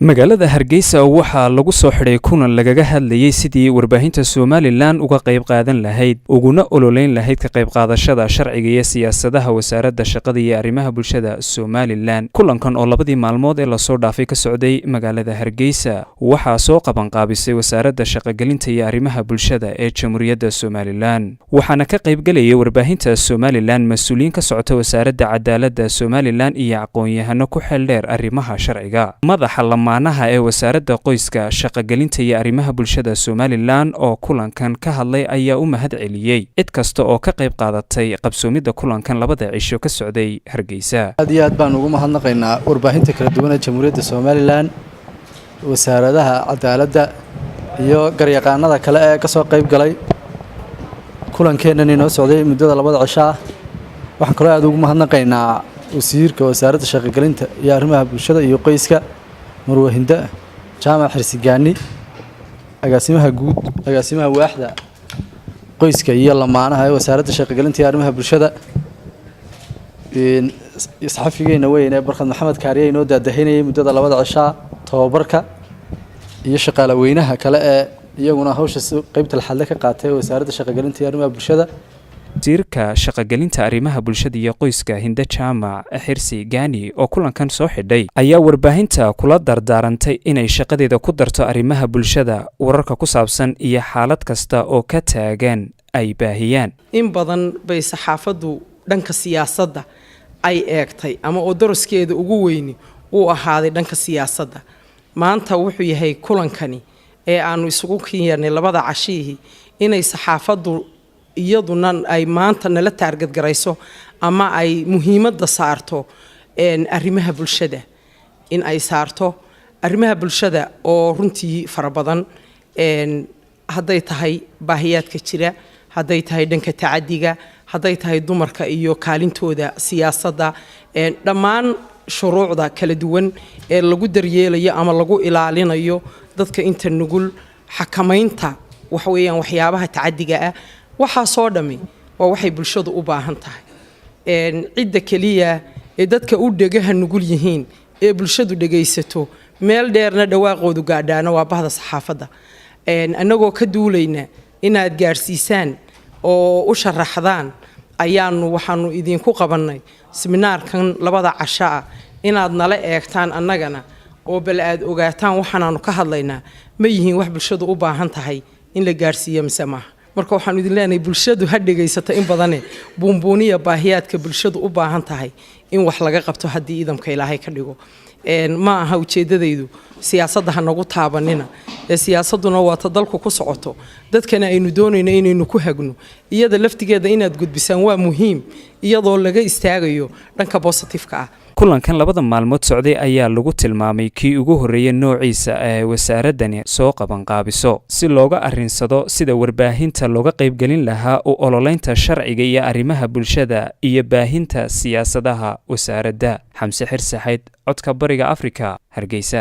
magaalada Hargeysa waxaa lagu soo xiray kulan lagaga hadlayay sidii warbaahinta Somaliland uga qayb qaadan lahayd uguna ololeyn lahayd ka qayb qaadashada sharciga iyo siyaasadaha wasaaradda shaqada iyo arrimaha bulshada Somaliland. kulankan oo labadii maalmood ee la soo dhaafay ka socday magaalada Hargeysa waxaa soo qaban qaabisay wasaaradda shaqagelinta iyo arrimaha bulshada ee Jamhuuriyadda Somaliland, waxaana ka qayb galayay warbaahinta Somaliland mas'uuliyiin ka socota wasaaradda cadaaladda Somaliland iyo aqoon-yahano ku xeel dheer arrimaha sharciga. madaxa maanaha ee wasaaradda qoyska shaqagelinta iyo arrimaha bulshada Somaliland oo kulankan ka hadlay ayaa u mahad celiyay cid kasta oo ka qayb qaadatay qabsoomida kulankan labada cisho ka socday Hargeysa. aad iyo aad baan ugu mahadnaqaynaa warbaahinta kala duwan ee Jamhuuriyadda Somaliland, wasaaradaha cadaaladda iyo garyaqaanada kale ee ka soo qayb galay kulankeenan inoo socday muddada labada cisho ah. waxaan kaloo aad ugu mahadnaqaynaa wasiirka wasaaradda shaqagelinta iyo arrimaha bulshada iyo qoyska marwahinda jaamac xirsigaani, agaasimaha guud agaasimaha waaxda qoyska iyo lamaanaha ee wasaaradda shaqagelinta iyo arrimaha bulshada, saxafigeena weyn ee barkad maxamed kaariye inoo daadahinayay muddada labada cisho tababarka, iyo shaqaale weynaha kale ee iyaguna hawsha qaybta laxadle ka qaatay wasaaradda shaqagelinta iyo arrimaha bulshada. wasiirka shaqagelinta arrimaha bulshada iyo qoyska Hinda Jaamac Xirsigaani oo kulankan soo xidhay ayaa warbaahinta kula dardaarantay inay shaqadeeda ku darto arrimaha bulshada, wararka ku saabsan iyo xaalad kasta oo ka taagan ay baahiyaan. in badan bay saxaafadu dhanka siyaasadda ay eegtay ama oo daraskeeda ugu weyni uu ahaaday dhanka siyaasadda. maanta wuxuu yahay kulankani ee aanu isugu keenay labada cashihi inay saxaafadu iyaduna ay maanta nala taargad garayso ama ay muhiimadda saarto arrimaha bulshada, in ay saarto arrimaha bulshada oo runtii fara badan, hadday tahay baahiyaadka jira, hadday tahay dhanka tacadiga, hadday tahay dumarka iyo kaalintooda siyaasadda, dhammaan shuruucda kala duwan ee lagu daryeelayo ama lagu ilaalinayo dadka inta nugul, xakamaynta wax weeyaan waxyaabaha tacadiga ah. waxaa soo dhami waa waxay bulshadu u baahan tahay. cidda kaliya ee dadka u dhegaha nugul yihiin ee bulshadu dhagaysato meel dheerna dhawaaqoodu gaadhaana waa bahda saxaafadda. annagoo ka duulayna inaad gaarsiisaan oo u sharaxdaan waxaanu idinku qabanay seminaarkan labada casho ah inaad nala eegtaan annagana oo bal aad ogaataan waxaanaanu ka hadlaynaa ma yihiin wax bulshadu u baahan tahay in la gaarsiiyo mise maaha. marka waxaan idin leenahay bulshadu ha dhagaysato in badan buunbuuniya baahiyaadka bulshadu u baahan tahay in wax laga qabto haddii idamka Ilaahay ka dhigo. ma aha ujeedadaydu siyaasadda ha nagu taabanina, siyaasaduna waa ta dalku ku socoto, dadkana aynu doonayno inaynu ku hagno, iyada laftigeeda inaad gudbisaan waa muhiim iyadoo laga istaagayo dhanka positive-ka ah. kulankan labada maalmood socday ayaa lagu tilmaamay kii ugu horeeyay noociisa ee wasaaradani soo qaban qaabiso si looga arinsado sida warbaahinta looga qayb gelin lahaa u ololeynta sharciga iyo arrimaha bulshada iyo baahinta siyaasadaha wasaaradda. Xamse Xirsaxayd, codka Bariga Afrika, Hargeysa.